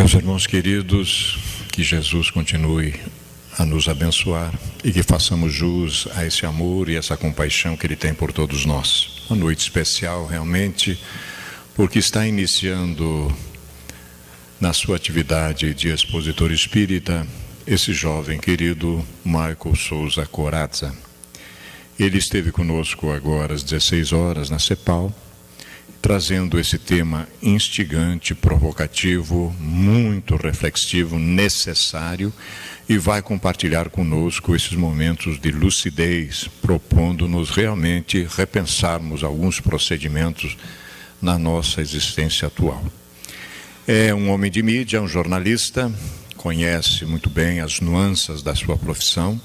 Meus irmãos queridos, que Jesus continue a nos abençoar e que façamos jus a esse amor e essa compaixão que Ele tem por todos nós. Uma noite especial realmente, porque está iniciando na sua atividade de expositor espírita esse jovem querido Michael Souza Corazza. Ele esteve conosco agora às 16 horas na CEPAL, trazendo esse tema instigante, provocativo, muito reflexivo, necessário, e vai compartilhar conosco esses momentos de lucidez, propondo-nos realmente repensarmos alguns procedimentos na nossa existência atual. É um homem de mídia, um jornalista, conhece muito bem as nuances da sua profissão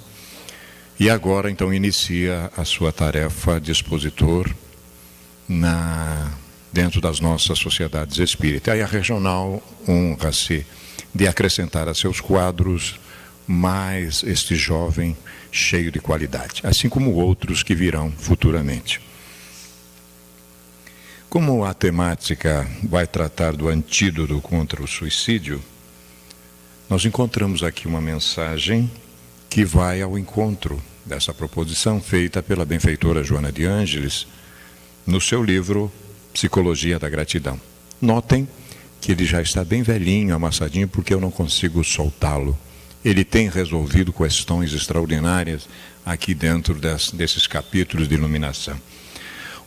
e agora então inicia a sua tarefa de expositor dentro das nossas sociedades espíritas. E a regional honra-se de acrescentar a seus quadros mais este jovem cheio de qualidade, assim como outros que virão futuramente. Como a temática vai tratar do antídoto contra o suicídio, nós encontramos aqui uma mensagem que vai ao encontro dessa proposição feita pela benfeitora Joana de Ângeles no seu livro Psicologia da Gratidão. Notem que ele já está bem velhinho, amassadinho, porque eu não consigo soltá-lo. Ele tem resolvido questões extraordinárias aqui dentro desses capítulos de iluminação.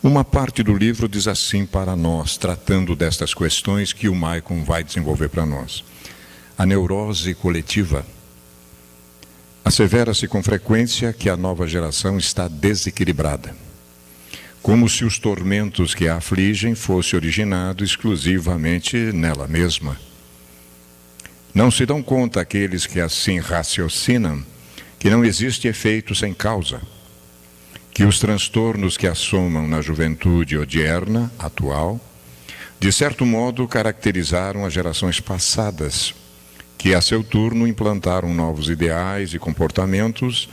Uma parte do livro diz assim para nós, tratando destas questões que o Maicon vai desenvolver para nós. A neurose coletiva. Assevera-se com frequência que a nova geração está desequilibrada, como se os tormentos que a afligem fossem originados exclusivamente nela mesma. Não se dão conta aqueles que assim raciocinam que não existe efeito sem causa, que os transtornos que assomam na juventude odierna, atual, de certo modo caracterizaram as gerações passadas, que a seu turno implantaram novos ideais e comportamentos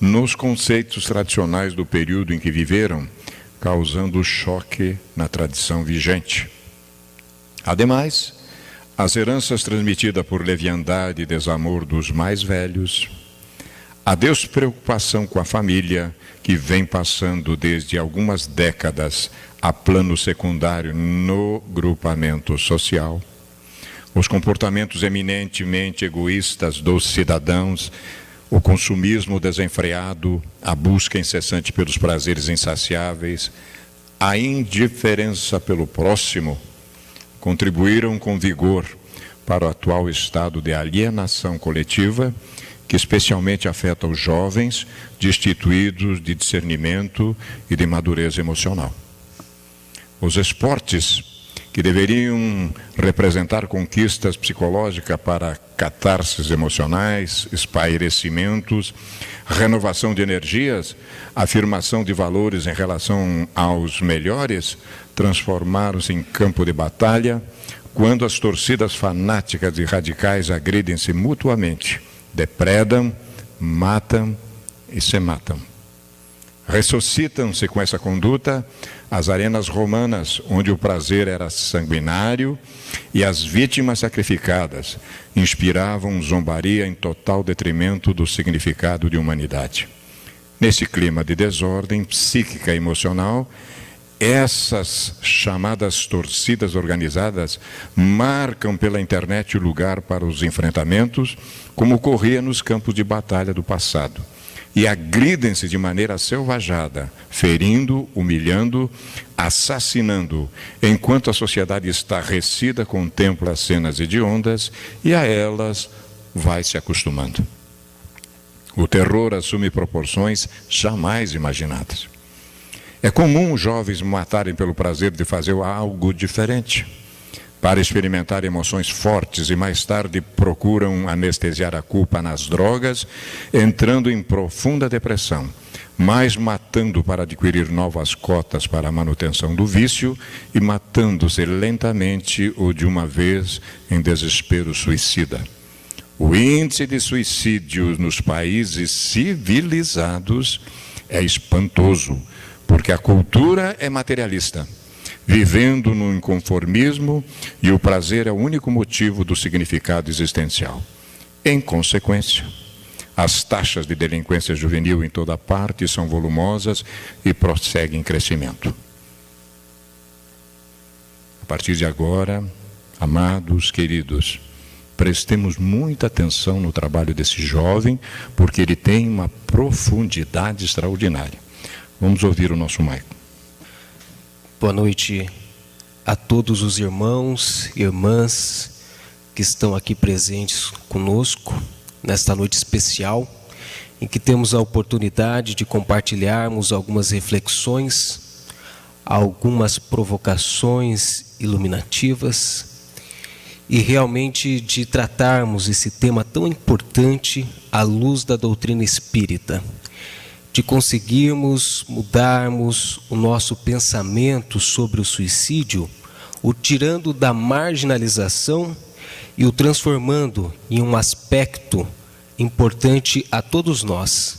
nos conceitos tradicionais do período em que viveram, causando choque na tradição vigente. Ademais, as heranças transmitidas por leviandade e desamor dos mais velhos, a despreocupação com a família, que vem passando desde algumas décadas a plano secundário no grupamento social, os comportamentos eminentemente egoístas dos cidadãos, o consumismo desenfreado, a busca incessante pelos prazeres insaciáveis, a indiferença pelo próximo, contribuíram com vigor para o atual estado de alienação coletiva, que especialmente afeta os jovens, destituídos de discernimento e de madureza emocional. Os esportes, que deveriam representar conquistas psicológicas para catarses emocionais, espairecimentos, renovação de energias, afirmação de valores em relação aos melhores, transformaram-se em campo de batalha quando as torcidas fanáticas e radicais agridem-se mutuamente, depredam, matam e se matam. Ressuscitam-se com essa conduta as arenas romanas, onde o prazer era sanguinário e as vítimas sacrificadas inspiravam zombaria em total detrimento do significado de humanidade. Nesse clima de desordem psíquica e emocional, essas chamadas torcidas organizadas marcam pela internet o lugar para os enfrentamentos, como ocorria nos campos de batalha do passado. E agridem-se de maneira selvajada, ferindo, humilhando, assassinando, enquanto a sociedade estarrecida contempla as cenas hediondas e a elas vai se acostumando. O terror assume proporções jamais imaginadas. É comum os jovens matarem pelo prazer de fazer algo diferente, para experimentar emoções fortes e mais tarde procuram anestesiar a culpa nas drogas, entrando em profunda depressão, mais matando para adquirir novas cotas para a manutenção do vício e matando-se lentamente ou de uma vez em desespero suicida. O índice de suicídio nos países civilizados é espantoso, porque a cultura é materialista. vivendo no inconformismo, e o prazer é o único motivo do significado existencial. Em consequência, as taxas de delinquência juvenil em toda parte são volumosas e prosseguem em crescimento. A partir de agora, amados, queridos, prestemos muita atenção no trabalho desse jovem, porque ele tem uma profundidade extraordinária. Vamos ouvir o nosso Maico. Boa noite a todos os irmãos e irmãs que estão aqui presentes conosco nesta noite especial, em que temos a oportunidade de compartilharmos algumas reflexões, algumas provocações iluminativas e realmente de tratarmos esse tema tão importante à luz da doutrina espírita, de conseguirmos mudarmos o nosso pensamento sobre o suicídio, o tirando da marginalização e o transformando em um aspecto importante a todos nós,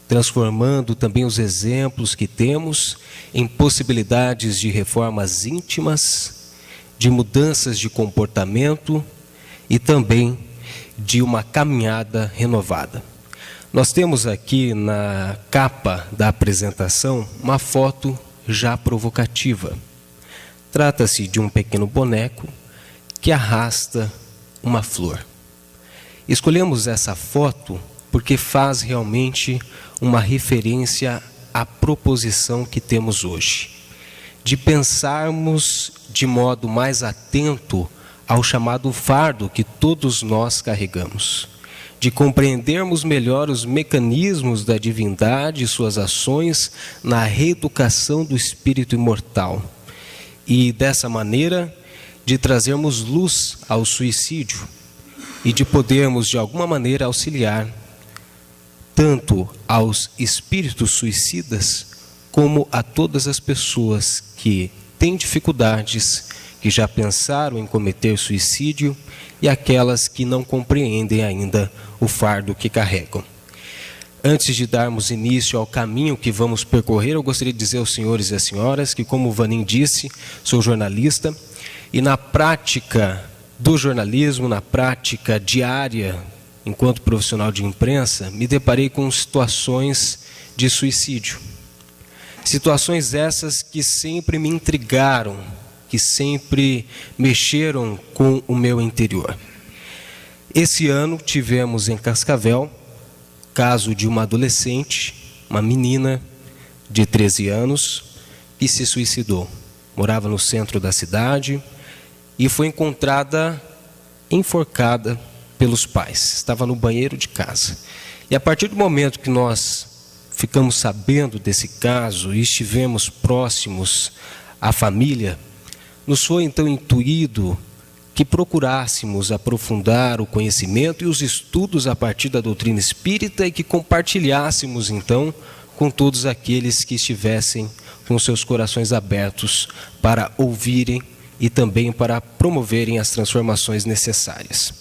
transformando também os exemplos que temos em possibilidades de reformas íntimas, de mudanças de comportamento e também de uma caminhada renovada. Nós temos aqui na capa da apresentação uma foto já provocativa. Trata-se de um pequeno boneco que arrasta uma flor. Escolhemos essa foto porque faz realmente uma referência à proposição que temos hoje, de pensarmos de modo mais atento ao chamado fardo que todos nós carregamos, de compreendermos melhor os mecanismos da divindade e suas ações na reeducação do espírito imortal, e dessa maneira de trazermos luz ao suicídio e de podermos de alguma maneira auxiliar tanto aos espíritos suicidas como a todas as pessoas que têm dificuldades, que já pensaram em cometer suicídio, e aquelas que não compreendem ainda o fardo que carregam. Antes de darmos início ao caminho que vamos percorrer, eu gostaria de dizer aos senhores e às senhoras que, como o Vanim disse, sou jornalista, e na prática do jornalismo, na prática diária, enquanto profissional de imprensa, me deparei com situações de suicídio. Situações essas que sempre me intrigaram, que sempre mexeram com o meu interior. Esse ano tivemos em Cascavel caso de uma adolescente, uma menina de 13 anos, que se suicidou. Morava no centro da cidade e foi encontrada enforcada pelos pais. Estava no banheiro de casa. E a partir do momento que nós ficamos sabendo desse caso e estivemos próximos à família, nos foi então intuído que procurássemos aprofundar o conhecimento e os estudos a partir da doutrina espírita e que compartilhássemos então com todos aqueles que estivessem com seus corações abertos para ouvirem e também para promoverem as transformações necessárias.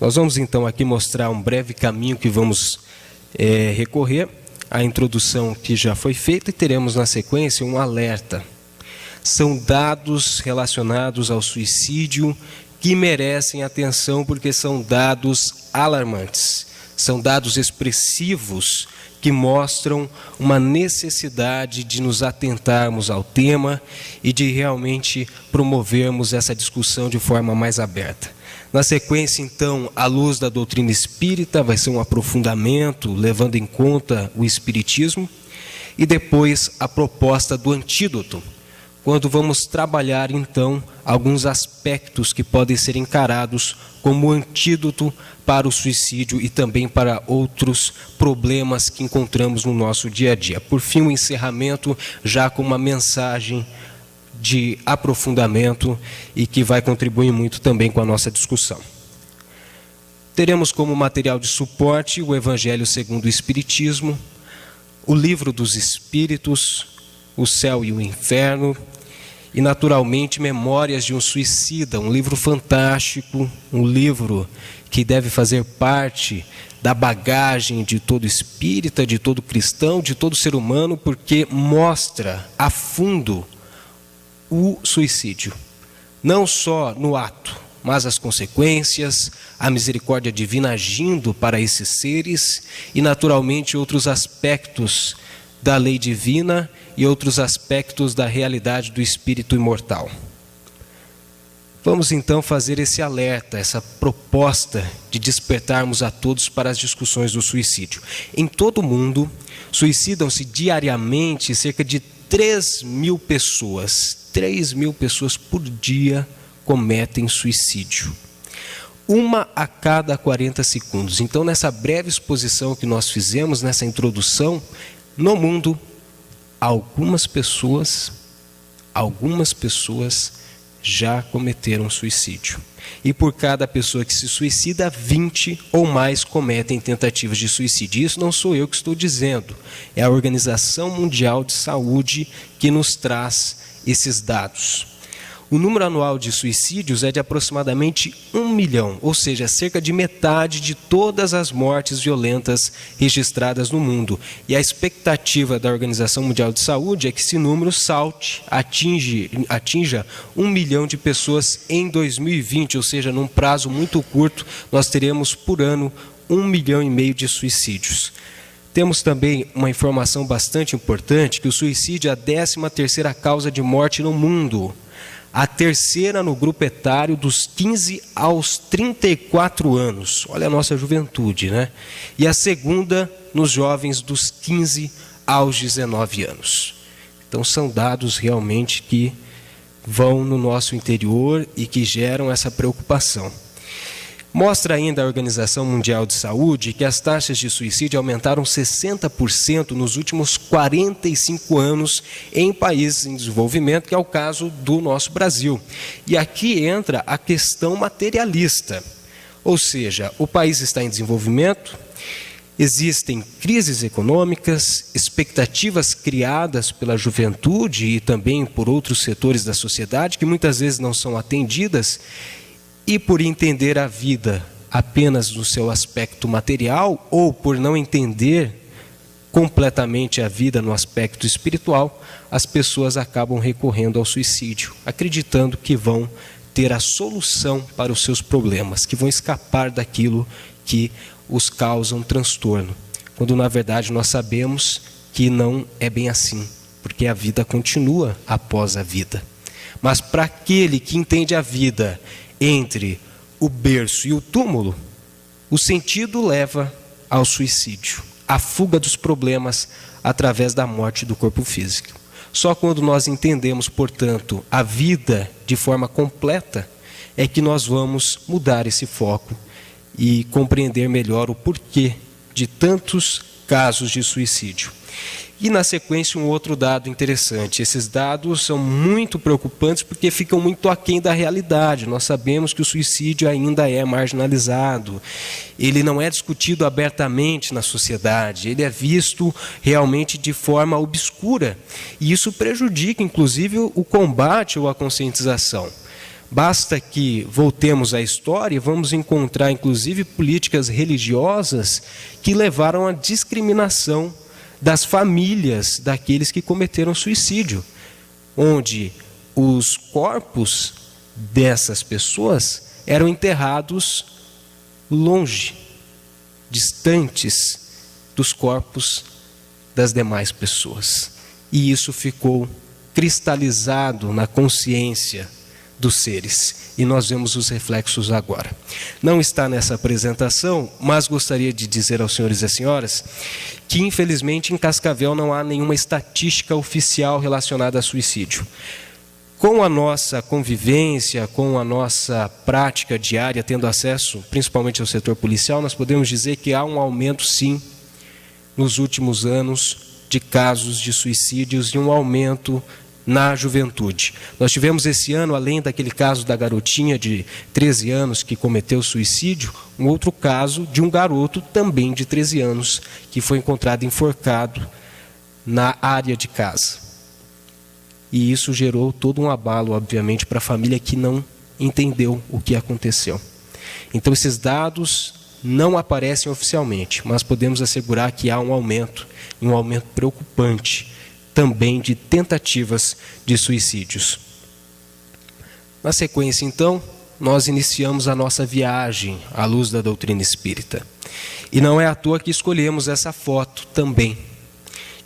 Nós vamos então aqui mostrar um breve caminho que vamos recorrer à introdução que já foi feita e teremos na sequência um alerta. São dados relacionados ao suicídio que merecem atenção porque são dados alarmantes, são dados expressivos que mostram uma necessidade de nos atentarmos ao tema e de realmente promovermos essa discussão de forma mais aberta. Na sequência, então, à luz da doutrina espírita, vai ser um aprofundamento, levando em conta o espiritismo, e depois a proposta do antídoto, quando vamos trabalhar, então, alguns aspectos que podem ser encarados como antídoto para o suicídio e também para outros problemas que encontramos no nosso dia a dia. Por fim, o encerramento já com uma mensagem de aprofundamento e que vai contribuir muito também com a nossa discussão. Teremos como material de suporte o Evangelho segundo o Espiritismo, o Livro dos Espíritos, O Céu e o Inferno, e naturalmente Memórias de um Suicida, um livro fantástico, um livro que deve fazer parte da bagagem de todo espírita, de todo cristão, de todo ser humano, porque mostra a fundo o suicídio. Não só no ato, mas as consequências, a misericórdia divina agindo para esses seres e, naturalmente, outros aspectos da lei divina e outros aspectos da realidade do espírito imortal. Vamos então fazer esse alerta, essa proposta de despertarmos a todos para as discussões do suicídio. Em todo o mundo, suicidam-se diariamente cerca de 3.000 pessoas. 3.000 pessoas por dia cometem suicídio. Uma a cada 40 segundos. Então, nessa breve exposição que nós fizemos, nessa introdução, no mundo, algumas pessoas já cometeram suicídio. E por cada pessoa que se suicida, 20 ou mais cometem tentativas de suicídio. Isso não sou eu que estou dizendo, é a Organização Mundial de Saúde que nos traz esses dados. O número anual de suicídios é de aproximadamente 1 milhão, ou seja, cerca de metade de todas as mortes violentas registradas no mundo. E a expectativa da Organização Mundial de Saúde é que esse número atinja 1 milhão de pessoas em 2020, ou seja, num prazo muito curto, nós teremos por ano 1,5 milhão de suicídios. Temos também uma informação bastante importante, que o suicídio é a 13ª causa de morte no mundo. A terceira no grupo etário dos 15 aos 34 anos. Olha a nossa juventude, né? E a segunda nos jovens dos 15 aos 19 anos. Então são dados realmente que vão no nosso interior e que geram essa preocupação. Mostra ainda a Organização Mundial de Saúde que as taxas de suicídio aumentaram 60% nos últimos 45 anos em países em desenvolvimento, que é o caso do nosso Brasil. E aqui entra a questão materialista, ou seja, o país está em desenvolvimento, existem crises econômicas, expectativas criadas pela juventude e também por outros setores da sociedade que muitas vezes não são atendidas. E por entender a vida apenas no seu aspecto material, ou por não entender completamente a vida no aspecto espiritual, as pessoas acabam recorrendo ao suicídio, acreditando que vão ter a solução para os seus problemas, que vão escapar daquilo que os causam transtorno, quando na verdade nós sabemos que não é bem assim, porque a vida continua após a vida. Mas para aquele que entende a vida entre o berço e o túmulo, o sentido leva ao suicídio, à fuga dos problemas através da morte do corpo físico. Só quando nós entendemos, portanto, a vida de forma completa, é que nós vamos mudar esse foco e compreender melhor o porquê de tantos casos de suicídio. E na sequência um outro dado interessante. Esses dados são muito preocupantes porque ficam muito aquém da realidade. Nós sabemos que o suicídio ainda é marginalizado. Ele não é discutido abertamente na sociedade. Ele é visto realmente de forma obscura. E isso prejudica, inclusive, o combate ou a conscientização. Basta que voltemos à história e vamos encontrar, inclusive, políticas religiosas que levaram à discriminação das famílias daqueles que cometeram suicídio, onde os corpos dessas pessoas eram enterrados longe, distantes dos corpos das demais pessoas. E isso ficou cristalizado na consciência dos seres. E nós vemos os reflexos agora. Não está nessa apresentação, mas gostaria de dizer aos senhores e às senhoras que, infelizmente, em Cascavel não há nenhuma estatística oficial relacionada a suicídio. Com a nossa convivência, com a nossa prática diária, tendo acesso principalmente ao setor policial, nós podemos dizer que há um aumento, sim, nos últimos anos, de casos de suicídios e um aumento na juventude. Nós tivemos esse ano, além daquele caso da garotinha de 13 anos que cometeu suicídio, um outro caso de um garoto também de 13 anos que foi encontrado enforcado na área de casa. E isso gerou todo um abalo, obviamente, para a família que não entendeu o que aconteceu. Então, esses dados não aparecem oficialmente, mas podemos assegurar que há um aumento preocupante, também de tentativas de suicídios. Na sequência, então, nós iniciamos a nossa viagem à luz da doutrina espírita. E não é à toa que escolhemos essa foto também,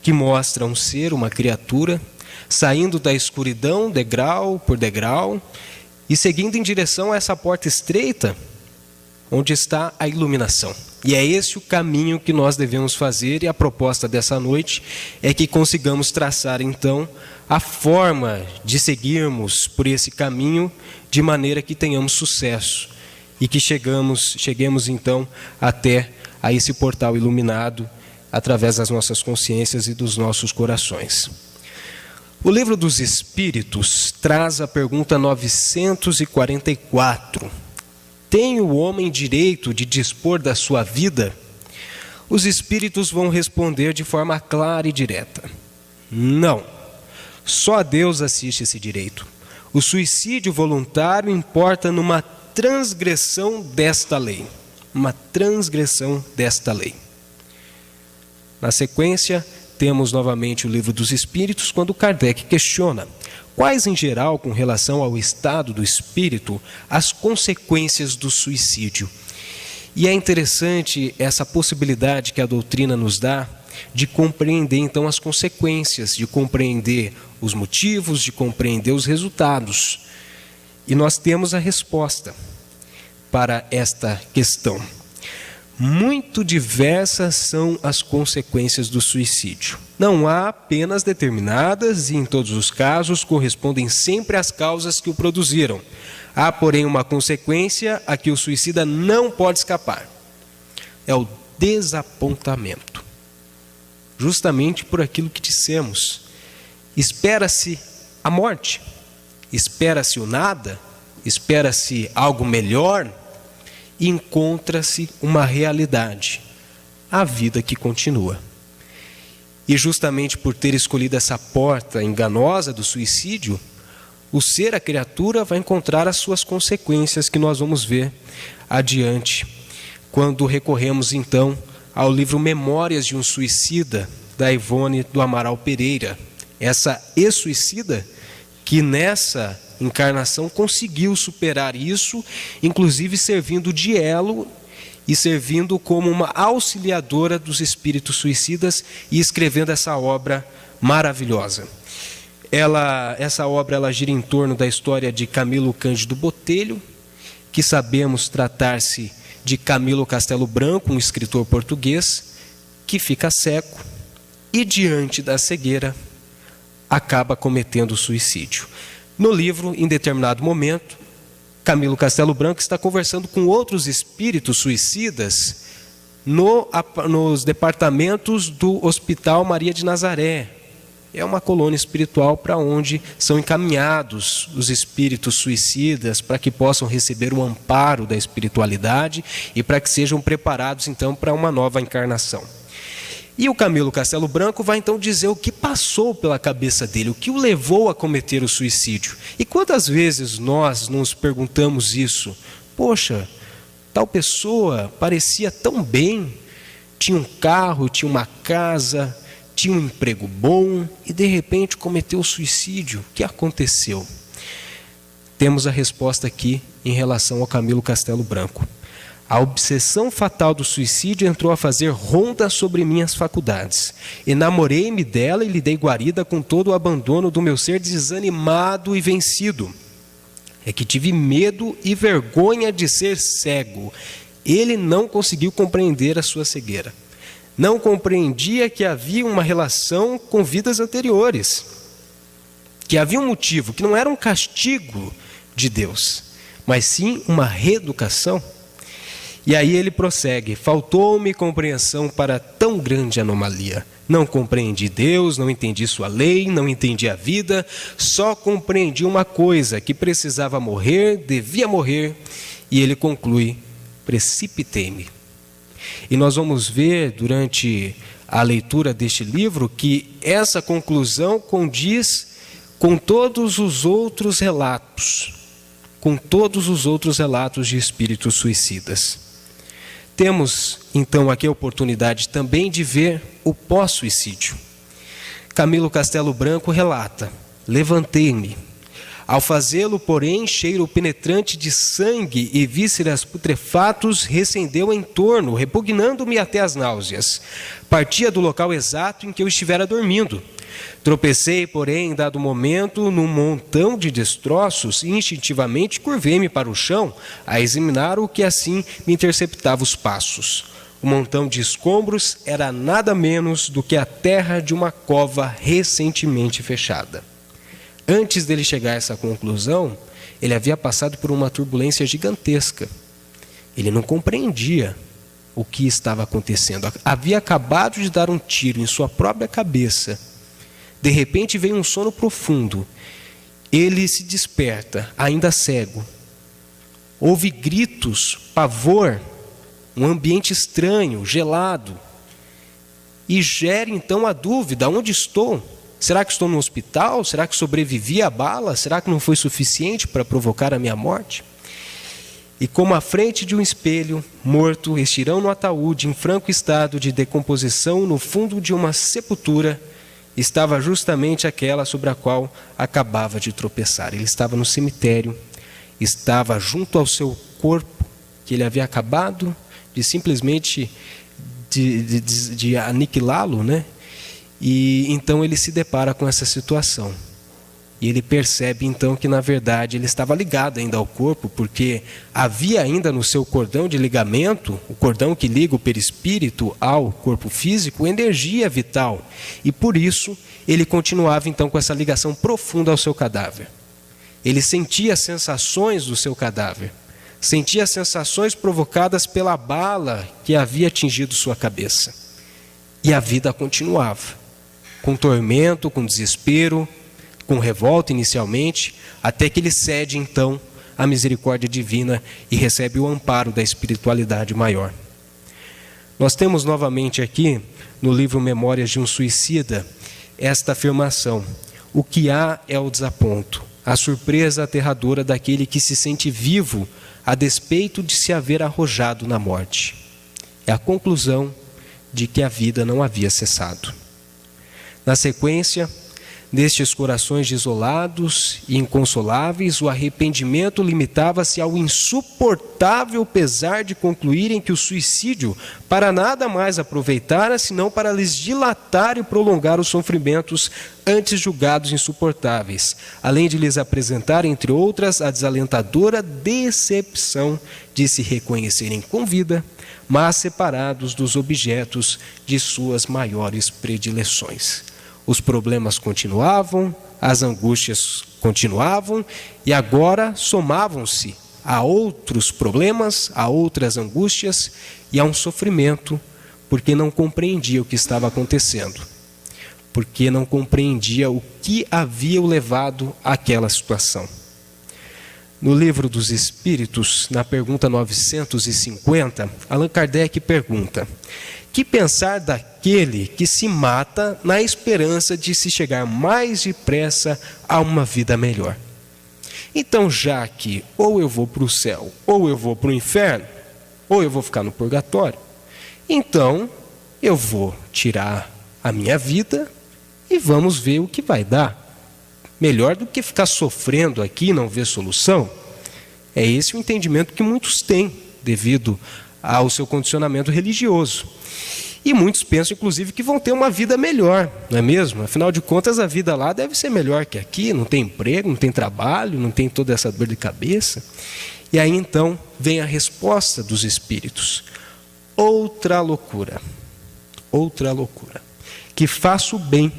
que mostra um ser, uma criatura, saindo da escuridão, degrau por degrau, e seguindo em direção a essa porta estreita, onde está a iluminação. E é esse o caminho que nós devemos fazer, e a proposta dessa noite é que consigamos traçar, então, a forma de seguirmos por esse caminho, de maneira que tenhamos sucesso, e que cheguemos, então, até a esse portal iluminado, através das nossas consciências e dos nossos corações. O Livro dos Espíritos traz a pergunta 944. Tem o homem direito de dispor da sua vida? Os Espíritos vão responder de forma clara e direta: não. Só Deus assiste esse direito. O suicídio voluntário importa numa transgressão desta lei. Uma transgressão desta lei. Na sequência, temos novamente o Livro dos Espíritos, quando Kardec questiona quais, em geral, com relação ao estado do espírito, as consequências do suicídio. E é interessante essa possibilidade que a doutrina nos dá de compreender, então, as consequências, de compreender os motivos, de compreender os resultados. E nós temos a resposta para esta questão. Muito diversas são as consequências do suicídio. Não há penas determinadas e, em todos os casos, correspondem sempre às causas que o produziram. Há, porém, uma consequência a que o suicida não pode escapar. É o desapontamento. Justamente por aquilo que dissemos. Espera-se a morte, espera-se o nada, espera-se algo melhor, e encontra-se uma realidade, a vida que continua. E justamente por ter escolhido essa porta enganosa do suicídio, o ser, a criatura, vai encontrar as suas consequências, que nós vamos ver adiante, quando recorremos então ao livro Memórias de um Suicida, da Ivone do Amaral Pereira. Essa ex-suicida que nessa encarnação conseguiu superar isso, inclusive servindo de elo e servindo como uma auxiliadora dos espíritos suicidas e escrevendo essa obra maravilhosa. Essa obra gira em torno da história de Camilo Cândido Botelho, que sabemos tratar-se de Camilo Castelo Branco, um escritor português, que fica cego e, diante da cegueira, acaba cometendo suicídio. No livro, em determinado momento, Camilo Castelo Branco está conversando com outros espíritos suicidas nos departamentos do Hospital Maria de Nazaré. É uma colônia espiritual para onde são encaminhados os espíritos suicidas para que possam receber o amparo da espiritualidade e para que sejam preparados então para uma nova encarnação. E o Camilo Castelo Branco vai então dizer o que passou pela cabeça dele, o que o levou a cometer o suicídio. E quantas vezes nós nos perguntamos isso? Poxa, tal pessoa parecia tão bem, tinha um carro, tinha uma casa, tinha um emprego bom e de repente cometeu o suicídio. O que aconteceu? Temos a resposta aqui em relação ao Camilo Castelo Branco. A obsessão fatal do suicídio entrou a fazer ronda sobre minhas faculdades. Enamorei-me dela e lhe dei guarida com todo o abandono do meu ser desanimado e vencido. É que tive medo e vergonha de ser cego. Ele não conseguiu compreender a sua cegueira. Não compreendia que havia uma relação com vidas anteriores. Que havia um motivo, que não era um castigo de Deus, mas sim uma reeducação. E aí ele prossegue: faltou-me compreensão para tão grande anomalia. Não compreendi Deus, não entendi sua lei, não entendi a vida, só compreendi uma coisa, que precisava morrer, devia morrer, e ele conclui: precipitei-me. E nós vamos ver durante a leitura deste livro que essa conclusão condiz com todos os outros relatos, de espíritos suicidas. Temos, então, aqui a oportunidade também de ver o pós-suicídio. Camilo Castelo Branco relata: levantei-me. Ao fazê-lo, porém, cheiro penetrante de sangue e vísceras putrefatos recendeu em torno, repugnando-me até as náuseas. Partia do local exato em que eu estivera dormindo. Tropecei, porém, em dado momento, num montão de destroços e instintivamente curvei-me para o chão a examinar o que assim me interceptava os passos. O montão de escombros era nada menos do que a terra de uma cova recentemente fechada. Antes dele chegar a essa conclusão, ele havia passado por uma turbulência gigantesca. Ele não compreendia o que estava acontecendo. Havia acabado de dar um tiro em sua própria cabeça. De repente veio um sono profundo. Ele se desperta, ainda cego. Houve gritos, pavor, um ambiente estranho, gelado. E gera então a dúvida: onde estou? Será que estou no hospital? Será que sobrevivi à bala? Será que não foi suficiente para provocar a minha morte? E como à frente de um espelho, morto, estirão no ataúde, em franco estado de decomposição, no fundo de uma sepultura, estava justamente aquela sobre a qual acabava de tropeçar. Ele estava no cemitério, estava junto ao seu corpo, que ele havia acabado de simplesmente de aniquilá-lo, né? E então ele se depara com essa situação. E ele percebe então que na verdade ele estava ligado ainda ao corpo, porque havia ainda no seu cordão de ligamento, o cordão que liga o perispírito ao corpo físico, energia vital. E por isso ele continuava então com essa ligação profunda ao seu cadáver. Ele sentia as sensações do seu cadáver, sentia as sensações provocadas pela bala que havia atingido sua cabeça. E a vida continuava, com tormento, com desespero, com revolta inicialmente, até que ele cede então à misericórdia divina e recebe o amparo da espiritualidade maior. Nós temos novamente aqui, no livro Memórias de um Suicida, esta afirmação: o que há é o desaponto, a surpresa aterradora daquele que se sente vivo a despeito de se haver arrojado na morte. É a conclusão de que a vida não havia cessado. Na sequência, nestes corações desolados e inconsoláveis, o arrependimento limitava-se ao insuportável pesar de concluírem que o suicídio para nada mais aproveitara, senão para lhes dilatar e prolongar os sofrimentos antes julgados insuportáveis, além de lhes apresentar, entre outras, a desalentadora decepção de se reconhecerem com vida, mas separados dos objetos de suas maiores predileções. Os problemas continuavam, as angústias continuavam, e agora somavam-se a outros problemas, a outras angústias e a um sofrimento, porque não compreendia o que estava acontecendo, porque não compreendia o que havia o levado àquela situação. No Livro dos Espíritos, na pergunta 950, Allan Kardec pergunta: que pensar daquele que se mata na esperança de se chegar mais depressa a uma vida melhor? Então, já que ou eu vou para o céu, ou eu vou para o inferno, ou eu vou ficar no purgatório, então eu vou tirar a minha vida e vamos ver o que vai dar. Melhor do que ficar sofrendo aqui e não ver solução. É esse o entendimento que muitos têm devido ao seu condicionamento religioso. E muitos pensam, inclusive, que vão ter uma vida melhor, não é mesmo? Afinal de contas, a vida lá deve ser melhor que aqui, não tem emprego, não tem trabalho, não tem toda essa dor de cabeça. E aí, então, vem a resposta dos espíritos. Outra loucura, que faça o bem,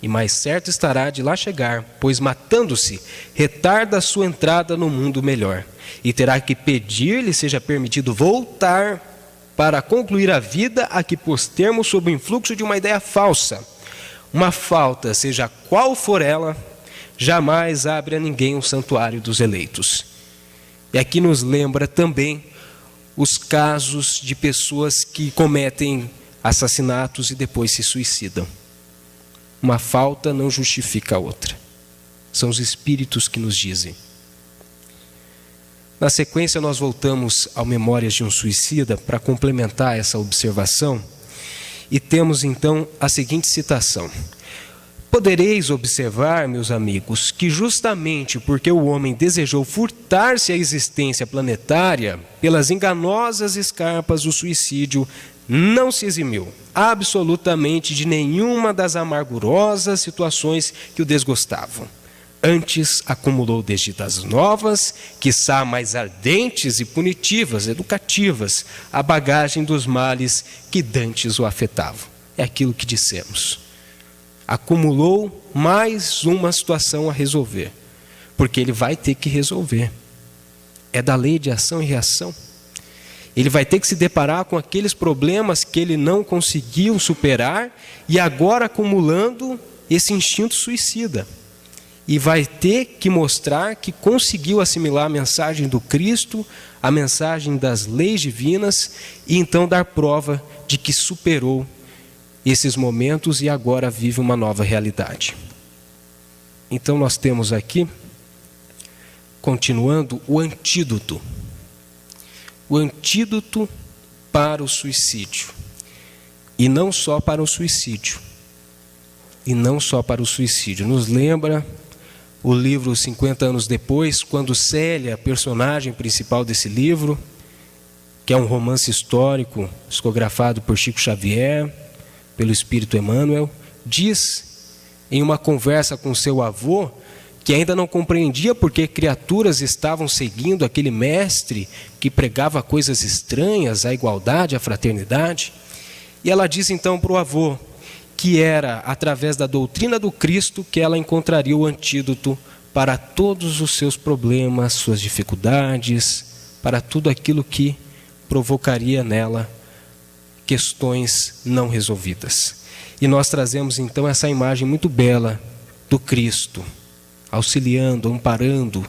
e mais certo estará de lá chegar, pois matando-se, retarda a sua entrada no mundo melhor, e terá que pedir-lhe seja permitido voltar para concluir a vida a que pôs termo sob o influxo de uma ideia falsa. Uma falta, seja qual for ela, jamais abre a ninguém o santuário dos eleitos. E aqui nos lembra também os casos de pessoas que cometem assassinatos e depois se suicidam. Uma falta não justifica a outra. São os espíritos que nos dizem. Na sequência, nós voltamos ao Memórias de um Suicida para complementar essa observação e temos então a seguinte citação: Podereis observar, meus amigos, que justamente porque o homem desejou furtar-se à existência planetária, pelas enganosas escarpas do suicídio, não se eximiu absolutamente de nenhuma das amargurosas situações que o desgostavam. Antes, acumulou desditas novas, quiçá mais ardentes e punitivas, educativas, a bagagem dos males que dantes o afetavam. É aquilo que dissemos. Acumulou mais uma situação a resolver, porque ele vai ter que resolver. É da lei de ação e reação. Ele vai ter que se deparar com aqueles problemas que ele não conseguiu superar e agora acumulando esse instinto suicida. E vai ter que mostrar que conseguiu assimilar a mensagem do Cristo, a mensagem das leis divinas, e então dar prova de que superou esses momentos e agora vive uma nova realidade. Então nós temos aqui, continuando, o antídoto. O antídoto para o suicídio. E não só para o suicídio. E não só para o suicídio. Nos lembra o livro 50 anos depois, quando Célia, a personagem principal desse livro, que é um romance histórico, psicografado por Chico Xavier, pelo Espírito Emmanuel, diz em uma conversa com seu avô, que ainda não compreendia porque criaturas estavam seguindo aquele mestre que pregava coisas estranhas, a igualdade, a fraternidade. E ela diz então para o avô que era através da doutrina do Cristo que ela encontraria o antídoto para todos os seus problemas, suas dificuldades, para tudo aquilo que provocaria nela questões não resolvidas. E nós trazemos então essa imagem muito bela do Cristo, auxiliando, amparando,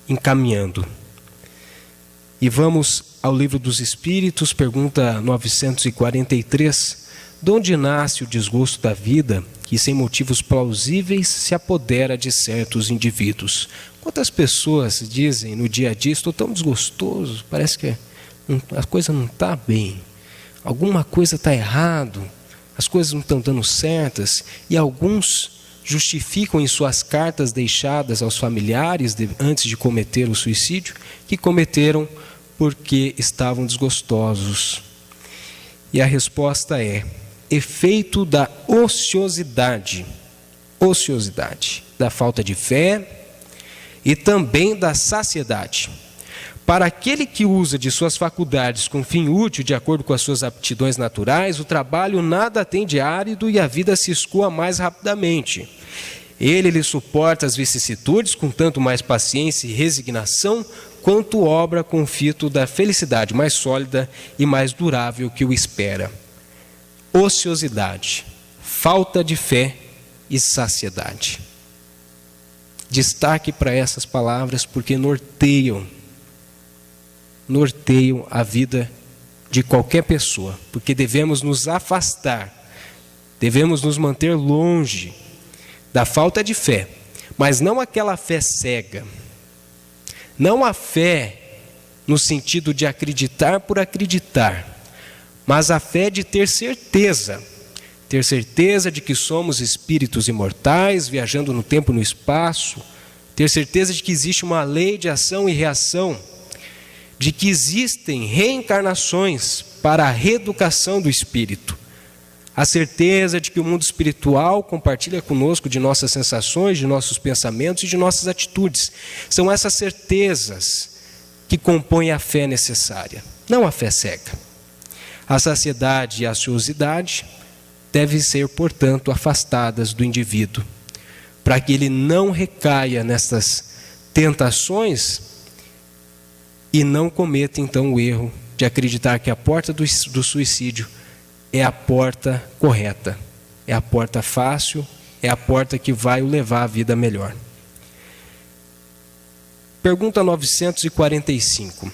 encaminhando. E vamos ao Livro dos Espíritos, pergunta 943, de onde nasce o desgosto da vida que sem motivos plausíveis se apodera de certos indivíduos? Quantas pessoas dizem no dia a dia, estou tão desgostoso, parece que a coisa não está bem, alguma coisa está errado, as coisas não estão dando certas, e alguns justificam em suas cartas deixadas aos familiares antes de cometer o suicídio, que cometeram porque estavam desgostosos. E a resposta é efeito da ociosidade, da falta de fé e também da saciedade. Para aquele que usa de suas faculdades com fim útil, de acordo com as suas aptidões naturais, o trabalho nada tem de árido e a vida se escoa mais rapidamente. Ele lhe suporta as vicissitudes com tanto mais paciência e resignação, quanto obra com o fito da felicidade mais sólida e mais durável que o espera. Ociosidade, falta de fé e saciedade. Destaque para essas palavras porque norteiam a vida de qualquer pessoa, porque devemos nos afastar, devemos nos manter longe da falta de fé, mas não aquela fé cega, não a fé no sentido de acreditar por acreditar, mas a fé de ter certeza de que somos espíritos imortais, viajando no tempo e no espaço, ter certeza de que existe uma lei de ação e reação, de que existem reencarnações para a reeducação do espírito, a certeza de que o mundo espiritual compartilha conosco de nossas sensações, de nossos pensamentos e de nossas atitudes. São essas certezas que compõem a fé necessária, não a fé cega. A saciedade e a ociosidade devem ser, portanto, afastadas do indivíduo, para que ele não recaia nessas tentações e não cometa, então, o erro de acreditar que a porta do suicídio é a porta correta, é a porta fácil, é a porta que vai o levar à vida melhor. Pergunta 945.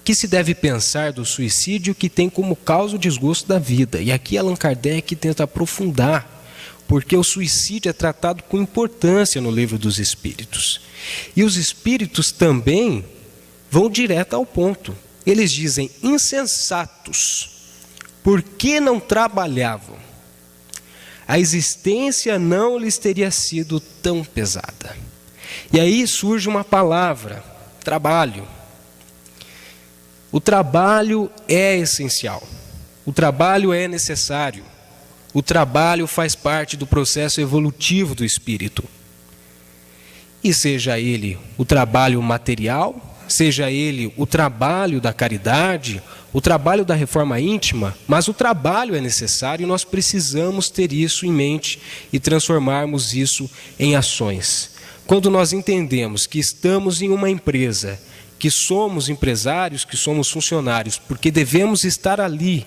Que se deve pensar do suicídio que tem como causa o desgosto da vida? E aqui Allan Kardec tenta aprofundar, porque o suicídio é tratado com importância no Livro dos Espíritos. E os Espíritos também vão direto ao ponto. Eles dizem, insensatos, por que não trabalhavam? a existência não lhes teria sido tão pesada. E aí surge uma palavra: trabalho. O trabalho é essencial, o trabalho é necessário, o trabalho faz parte do processo evolutivo do espírito. E seja ele o trabalho material, seja ele o trabalho da caridade, o trabalho da reforma íntima, mas o trabalho é necessário e nós precisamos ter isso em mente e transformarmos isso em ações. Quando nós entendemos que estamos em uma empresa, que somos empresários, que somos funcionários, porque devemos estar ali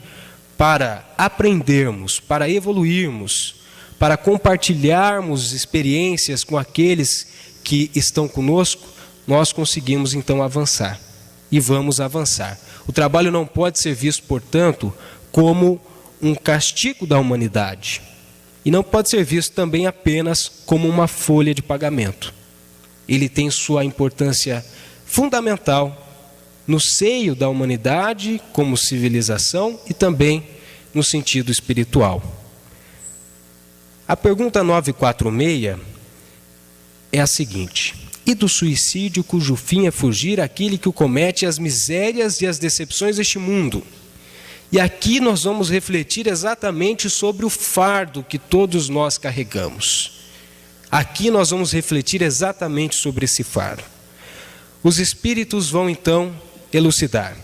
para aprendermos, para evoluirmos, para compartilharmos experiências com aqueles que estão conosco, nós conseguimos então avançar e vamos avançar. O trabalho não pode ser visto, portanto, como um castigo da humanidade e não pode ser visto também apenas como uma folha de pagamento. Ele tem sua importância fundamental no seio da humanidade como civilização e também no sentido espiritual. A pergunta 946 é a seguinte: e do suicídio cujo fim é fugir aquele que o comete as misérias e as decepções deste mundo? E aqui nós vamos refletir exatamente sobre o fardo que todos nós carregamos. Aqui nós vamos refletir exatamente sobre esse fardo. Os espíritos vão então elucidar.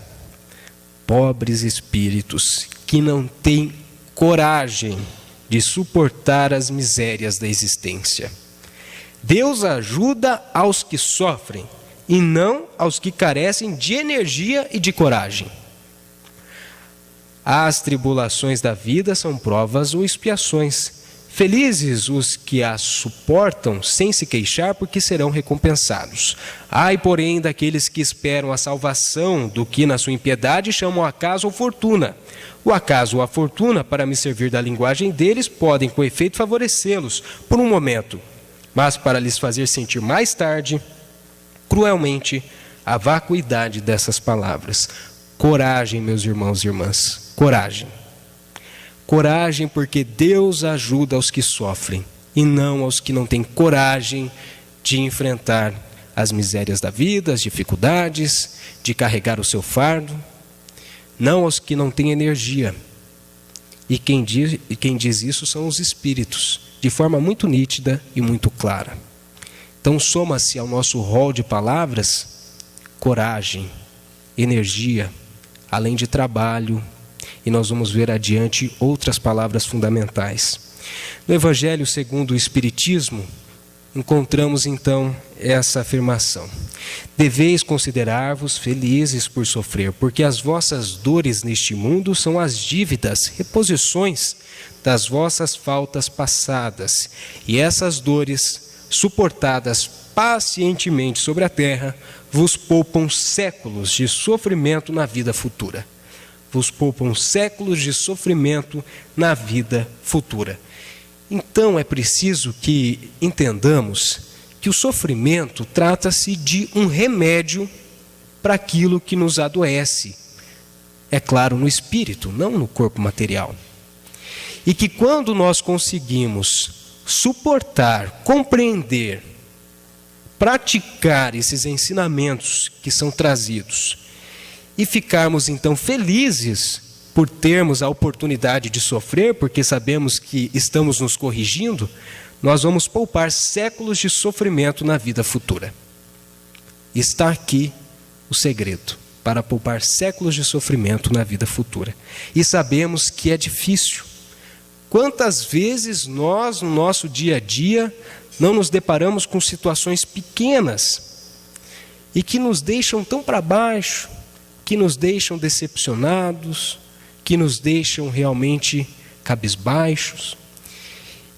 Pobres espíritos que não têm coragem de suportar as misérias da existência. Deus ajuda aos que sofrem e não aos que carecem de energia e de coragem. As tribulações da vida são provas ou expiações. Felizes os que as suportam sem se queixar, porque serão recompensados. Ai, porém, daqueles que esperam a salvação do que na sua impiedade chamam acaso ou fortuna. O acaso ou a fortuna, para me servir da linguagem deles, podem com efeito favorecê-los por um momento, mas para lhes fazer sentir mais tarde, cruelmente, a vacuidade dessas palavras. Coragem, meus irmãos e irmãs, coragem. Coragem, porque Deus ajuda aos que sofrem e não aos que não têm coragem de enfrentar as misérias da vida, as dificuldades, de carregar o seu fardo, não aos que não têm energia. E quem diz isso são os espíritos, de forma muito nítida e muito clara. Então soma-se ao nosso rol de palavras coragem, energia, além de trabalho, e nós vamos ver adiante outras palavras fundamentais. No Evangelho segundo o Espiritismo, encontramos então essa afirmação: deveis considerar-vos felizes por sofrer, porque as vossas dores neste mundo são as dívidas, reposições das vossas faltas passadas, e essas dores, suportadas pacientemente sobre a terra, vos poupam séculos de sofrimento na vida futura. Vos poupam séculos de sofrimento na vida futura. Então é preciso que entendamos que o sofrimento trata-se de um remédio para aquilo que nos adoece. É claro, no espírito, não no corpo material. E que quando nós conseguimos suportar, compreender, praticar esses ensinamentos que são trazidos, e ficarmos então felizes por termos a oportunidade de sofrer, porque sabemos que estamos nos corrigindo, nós vamos poupar séculos de sofrimento na vida futura. Está aqui o segredo para poupar séculos de sofrimento na vida futura. E sabemos que é difícil. Quantas vezes nós, no nosso dia a dia, não nos deparamos com situações pequenas e que nos deixam tão para baixo, que nos deixam decepcionados, que nos deixam realmente cabisbaixos.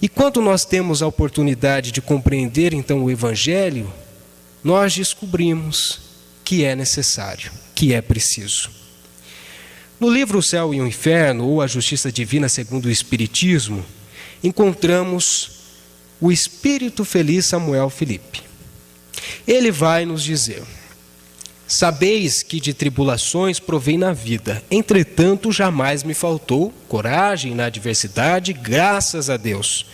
E quando nós temos a oportunidade de compreender então o Evangelho, nós descobrimos que é necessário, que é preciso. No livro O Céu e o Inferno, ou A Justiça Divina segundo o Espiritismo, encontramos o espírito feliz Samuel Felipe. Ele vai nos dizer: Sabeis que de tribulações provei na vida, entretanto jamais me faltou coragem na adversidade, graças a Deus.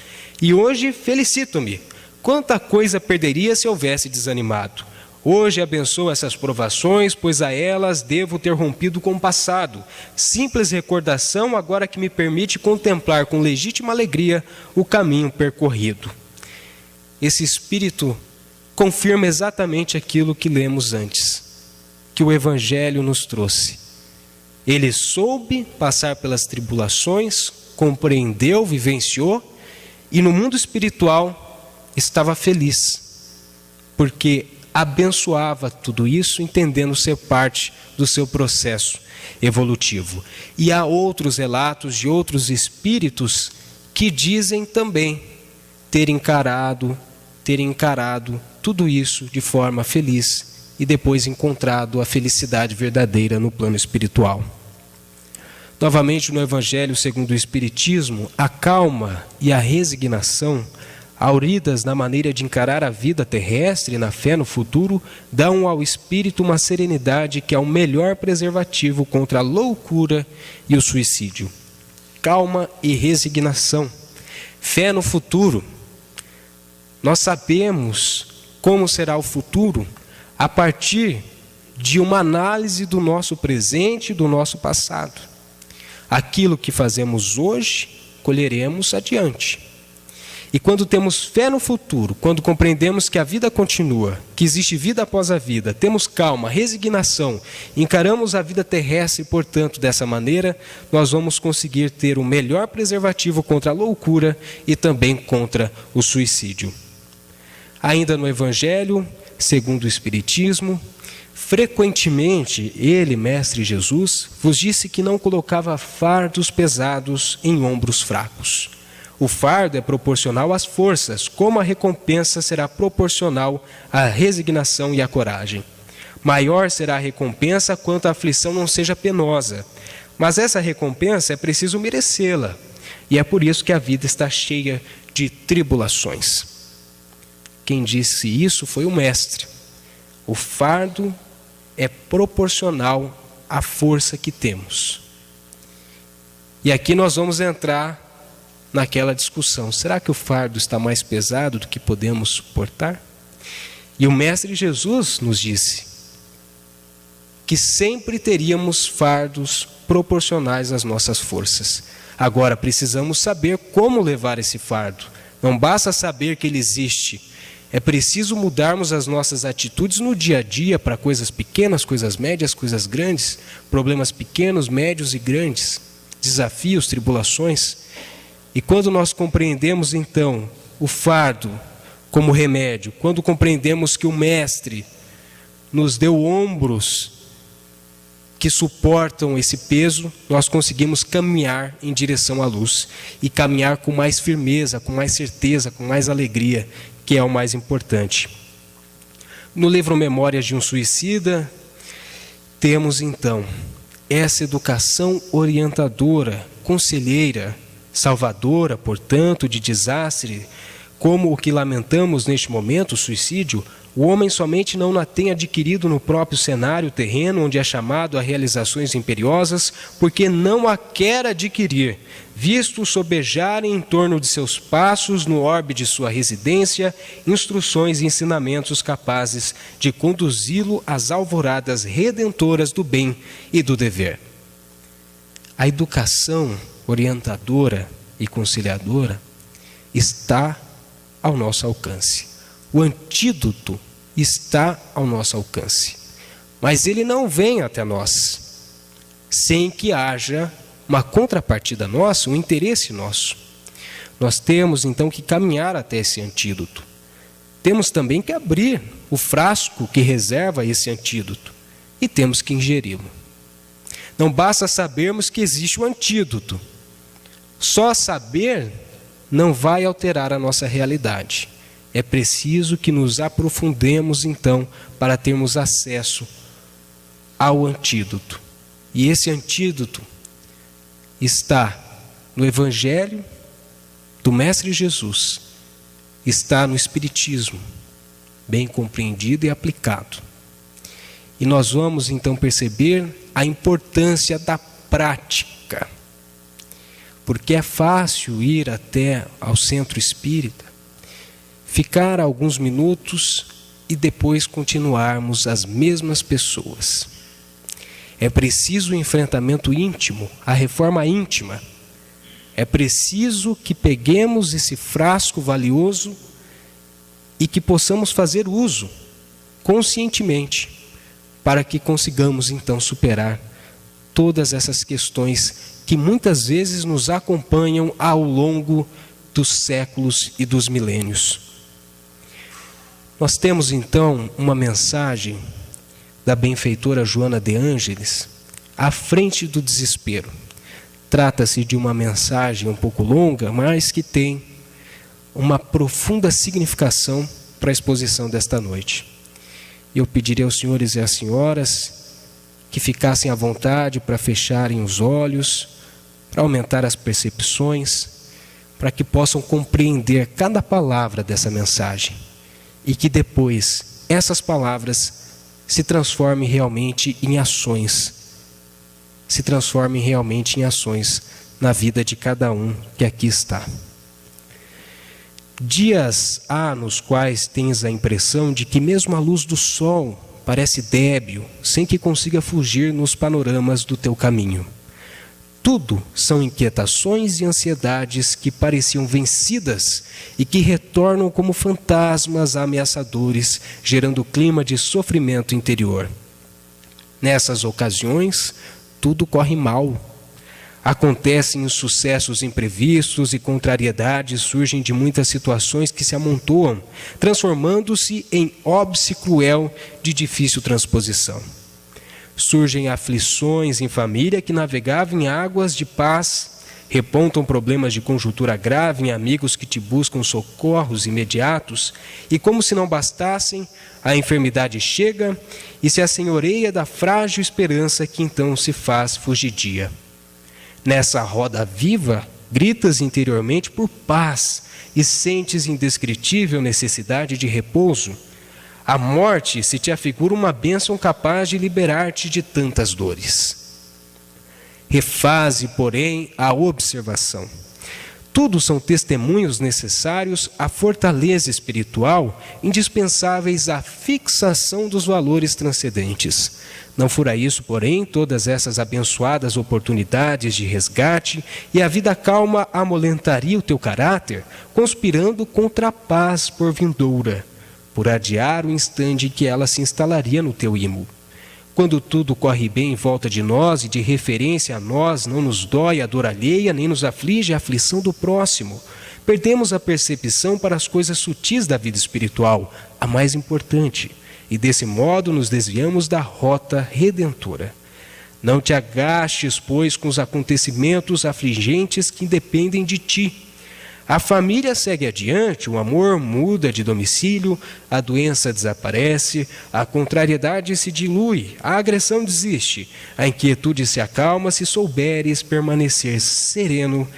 E hoje felicito-me, quanta coisa perderia se houvesse desanimado. Hoje abençoo essas provações, pois a elas devo ter rompido com o passado. Simples recordação agora que me permite contemplar com legítima alegria o caminho percorrido. Esse Espírito confirma exatamente aquilo que lemos antes, que o Evangelho nos trouxe. Ele soube passar pelas tribulações, compreendeu, vivenciou, e no mundo espiritual estava feliz, porque abençoava tudo isso, entendendo ser parte do seu processo evolutivo. E há outros relatos de outros espíritos que dizem também ter encarado tudo isso de forma feliz e depois encontrado a felicidade verdadeira no plano espiritual. Novamente, no Evangelho segundo o Espiritismo, a calma e a resignação, auridas na maneira de encarar a vida terrestre e na fé no futuro, dão ao espírito uma serenidade que é o melhor preservativo contra a loucura e o suicídio. Calma e resignação. Fé no futuro. Nós sabemos como será o futuro a partir de uma análise do nosso presente e do nosso passado. Aquilo que fazemos hoje, colheremos adiante. E quando temos fé no futuro, quando compreendemos que a vida continua, que existe vida após a vida, temos calma, resignação, encaramos a vida terrestre, portanto, dessa maneira, nós vamos conseguir ter o melhor preservativo contra a loucura e também contra o suicídio. Ainda no Evangelho, segundo o Espiritismo, frequentemente ele, Mestre Jesus, vos disse que não colocava fardos pesados em ombros fracos. O fardo é proporcional às forças, como a recompensa será proporcional à resignação e à coragem. Maior será a recompensa quanto a aflição não seja penosa, mas essa recompensa é preciso merecê-la, e é por isso que a vida está cheia de tribulações. Quem disse isso foi o Mestre. O fardo é proporcional à força que temos. E aqui nós vamos entrar naquela discussão. Será que o fardo está mais pesado do que podemos suportar? E o Mestre Jesus nos disse que sempre teríamos fardos proporcionais às nossas forças. Agora precisamos saber como levar esse fardo. Não basta saber que ele existe. É preciso mudarmos as nossas atitudes no dia a dia para coisas pequenas, coisas médias, coisas grandes, problemas pequenos, médios e grandes, desafios, tribulações. E quando nós compreendemos, então, o fardo como remédio, quando compreendemos que o Mestre nos deu ombros que suportam esse peso, nós conseguimos caminhar em direção à luz e caminhar com mais firmeza, com mais certeza, com mais alegria, que é o mais importante. No livro Memórias de um Suicida, temos então essa educação orientadora, conselheira, salvadora, portanto, de desastre, como o que lamentamos neste momento, o suicídio. O homem somente não a tem adquirido no próprio cenário terreno, onde é chamado a realizações imperiosas, porque não a quer adquirir, visto sobejarem em torno de seus passos, no orbe de sua residência, instruções e ensinamentos capazes de conduzi-lo às alvoradas redentoras do bem e do dever. A educação orientadora e conciliadora está ao nosso alcance. O antídoto está ao nosso alcance. Mas ele não vem até nós sem que haja uma contrapartida nossa, um interesse nosso. Nós temos então que caminhar até esse antídoto. Temos também que abrir o frasco que reserva esse antídoto e temos que ingeri-lo. Não basta sabermos que existe o antídoto. Só saber não vai alterar a nossa realidade. É preciso que nos aprofundemos, então, para termos acesso ao antídoto. E esse antídoto está no Evangelho do Mestre Jesus, está no Espiritismo, bem compreendido e aplicado. E nós vamos então perceber a importância da prática. Porque é fácil ir até ao centro espírita, ficar alguns minutos e depois continuarmos as mesmas pessoas. É preciso o enfrentamento íntimo, a reforma íntima. É preciso que peguemos esse frasco valioso e que possamos fazer uso conscientemente, para que consigamos então superar todas essas questões que muitas vezes nos acompanham ao longo dos séculos e dos milênios. Nós temos então uma mensagem da benfeitora Joana de Ângeles, à frente do desespero. Trata-se de uma mensagem um pouco longa, mas que tem uma profunda significação para a exposição desta noite. Eu pediria aos senhores e às senhoras que ficassem à vontade para fecharem os olhos, para aumentar as percepções, para que possam compreender cada palavra dessa mensagem e que depois essas palavras se transformem realmente em ações, na vida de cada um que aqui está. Dias há nos quais tens a impressão de que mesmo a luz do sol parece débil, sem que consiga fugir nos panoramas do teu caminho. Tudo são inquietações e ansiedades que pareciam vencidas e que retornam como fantasmas ameaçadores, gerando clima de sofrimento interior. Nessas ocasiões, tudo corre mal. Acontecem insucessos imprevistos e contrariedades surgem de muitas situações que se amontoam, transformando-se em óbice cruel de difícil transposição. Surgem aflições em família que navegavam em águas de paz, repontam problemas de conjuntura grave em amigos que te buscam socorros imediatos, e como se não bastassem, a enfermidade chega e se assenhoreia da frágil esperança que então se faz fugidia. Nessa roda viva, gritas interiormente por paz e sentes indescritível necessidade de repouso. A morte se te afigura uma bênção capaz de liberar-te de tantas dores. Refaze, porém, a observação. Tudo são testemunhos necessários à fortaleza espiritual, indispensáveis à fixação dos valores transcendentes. Não fora isso, porém, todas essas abençoadas oportunidades de resgate e a vida calma amolentaria o teu caráter, conspirando contra a paz por vindoura, por adiar o instante em que ela se instalaria no teu imo. Quando tudo corre bem em volta de nós e de referência a nós, não nos dói a dor alheia, nem nos aflige a aflição do próximo. Perdemos a percepção para as coisas sutis da vida espiritual, a mais importante, e desse modo nos desviamos da rota redentora. Não te agastes, pois, com os acontecimentos afligentes que dependem de ti. A família segue adiante, o amor muda de domicílio, a doença desaparece, a contrariedade se dilui, a agressão desiste, a inquietude se acalma se souberes permanecer sereno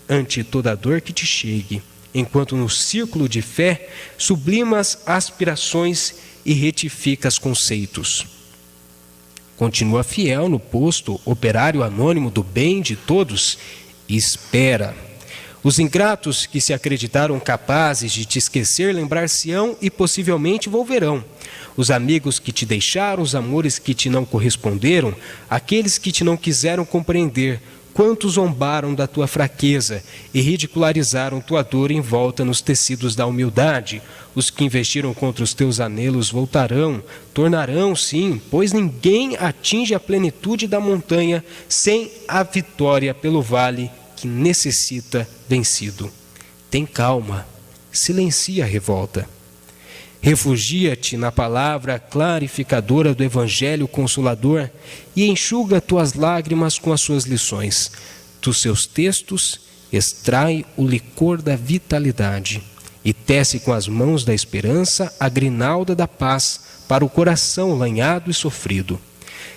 ante toda dor que te chegue, enquanto no círculo de fé sublimas aspirações e retificas conceitos. Continua fiel no posto, operário anônimo do bem de todos, e espera. Os ingratos que se acreditaram capazes de te esquecer lembrar-se-ão e possivelmente volverão. Os amigos que te deixaram, os amores que te não corresponderam, aqueles que te não quiseram compreender, quantos zombaram da tua fraqueza e ridicularizaram tua dor envolta nos tecidos da humildade. Os que investiram contra os teus anelos voltarão, tornarão, sim, pois ninguém atinge a plenitude da montanha sem a vitória pelo vale que necessita vencido. Tem calma, silencia a revolta. Refugia-te na palavra clarificadora do Evangelho Consolador e enxuga tuas lágrimas com as suas lições. Dos seus textos, extrai o licor da vitalidade e tece com as mãos da esperança a grinalda da paz para o coração lanhado e sofrido.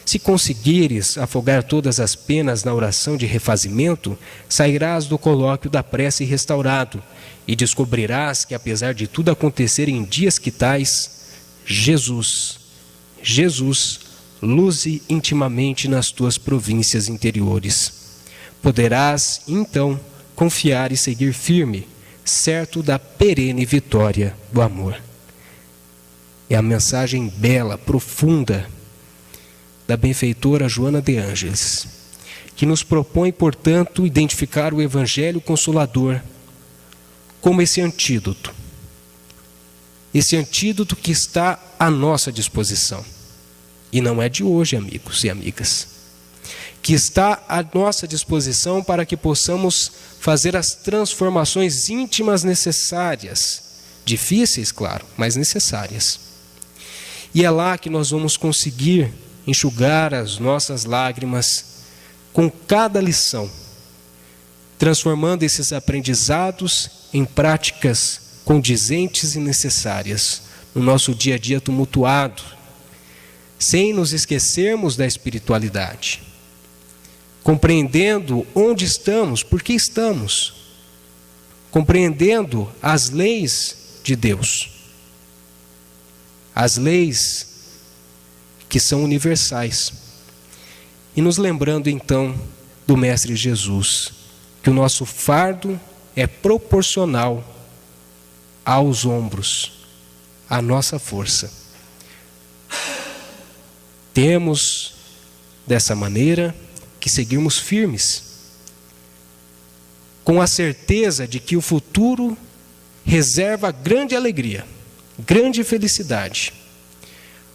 Se conseguires afogar todas as penas na oração de refazimento, sairás do colóquio da prece restaurado e descobrirás que, apesar de tudo acontecer em dias que tais, Jesus luze intimamente nas tuas províncias interiores. Poderás, então, confiar e seguir firme, certo da perene vitória do amor. É a mensagem bela, profunda, da benfeitora Joana de Ângeles, que nos propõe, portanto, identificar o Evangelho Consolador como esse antídoto que está à nossa disposição. E não é de hoje, amigos e amigas, que está à nossa disposição para que possamos fazer as transformações íntimas necessárias, difíceis, claro, mas necessárias. E é lá que nós vamos conseguir enxugar as nossas lágrimas com cada lição, transformando esses aprendizados em práticas condizentes e necessárias no nosso dia a dia tumultuado, sem nos esquecermos da espiritualidade, compreendendo onde estamos, por que estamos, compreendendo as leis de Deus, as leis que são universais, e nos lembrando então do Mestre Jesus, que o nosso fardo é proporcional aos ombros, à nossa força. Temos, dessa maneira, que seguirmos firmes, com a certeza de que o futuro reserva grande alegria, grande felicidade.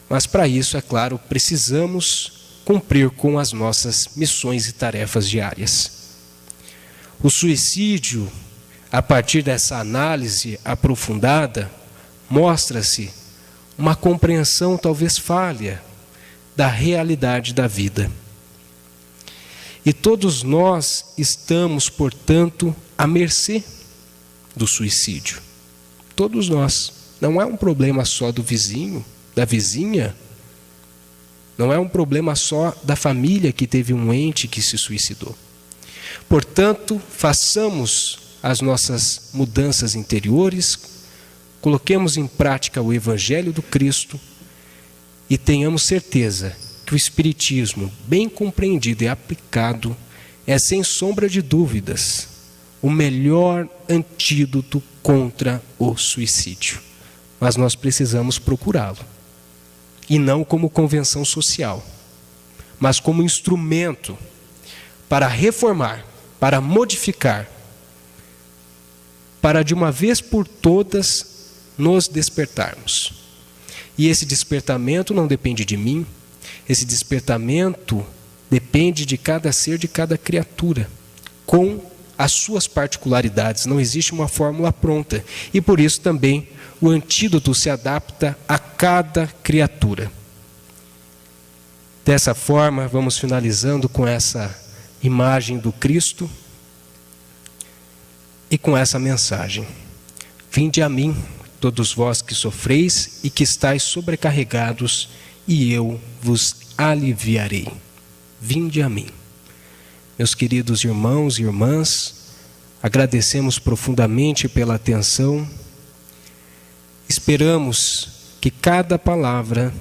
Mas para isso, é claro, precisamos cumprir com as nossas missões e tarefas diárias. O suicídio, a partir dessa análise aprofundada, mostra-se uma compreensão talvez falha da realidade da vida. E todos nós estamos, portanto, à mercê do suicídio. Todos nós. Não é um problema só do vizinho, da vizinha. Não é um problema só da família que teve um ente que se suicidou. Portanto, façamos as nossas mudanças interiores, coloquemos em prática o Evangelho do Cristo e tenhamos certeza que o Espiritismo, bem compreendido e aplicado, é sem sombra de dúvidas o melhor antídoto contra o suicídio. Mas nós precisamos procurá-lo. E não como convenção social, mas como instrumento para reformar, para modificar, para de uma vez por todas nos despertarmos. E esse despertamento não depende de mim, esse despertamento depende de cada ser, de cada criatura, com as suas particularidades. Não existe uma fórmula pronta. E por isso também o antídoto se adapta a cada criatura. Dessa forma, vamos finalizando com essa imagem do Cristo e com essa mensagem. Vinde a mim, todos vós que sofreis e que estáis sobrecarregados, e eu vos aliviarei. Vinde a mim. Meus queridos irmãos e irmãs, agradecemos profundamente pela atenção. Esperamos que cada palavra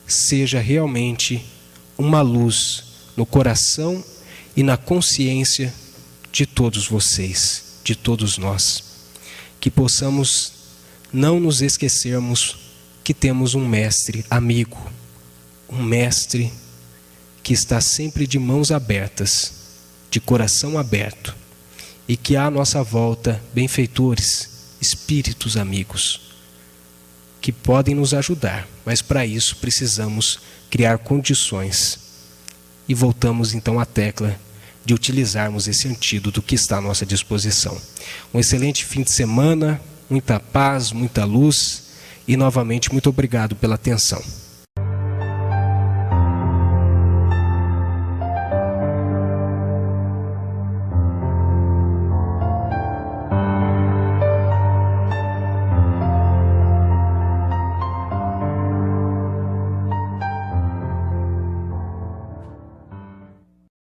seja realmente uma luz no coração e na consciência de todos vocês, de todos nós. Que possamos não nos esquecermos que temos um mestre amigo, um mestre que está sempre de mãos abertas, de coração aberto, e que há à nossa volta benfeitores, espíritos amigos, que podem nos ajudar, mas para isso precisamos criar condições. E voltamos então à tecla de utilizarmos esse antídoto que está à nossa disposição. Um excelente fim de semana, muita paz, muita luz, e novamente muito obrigado pela atenção.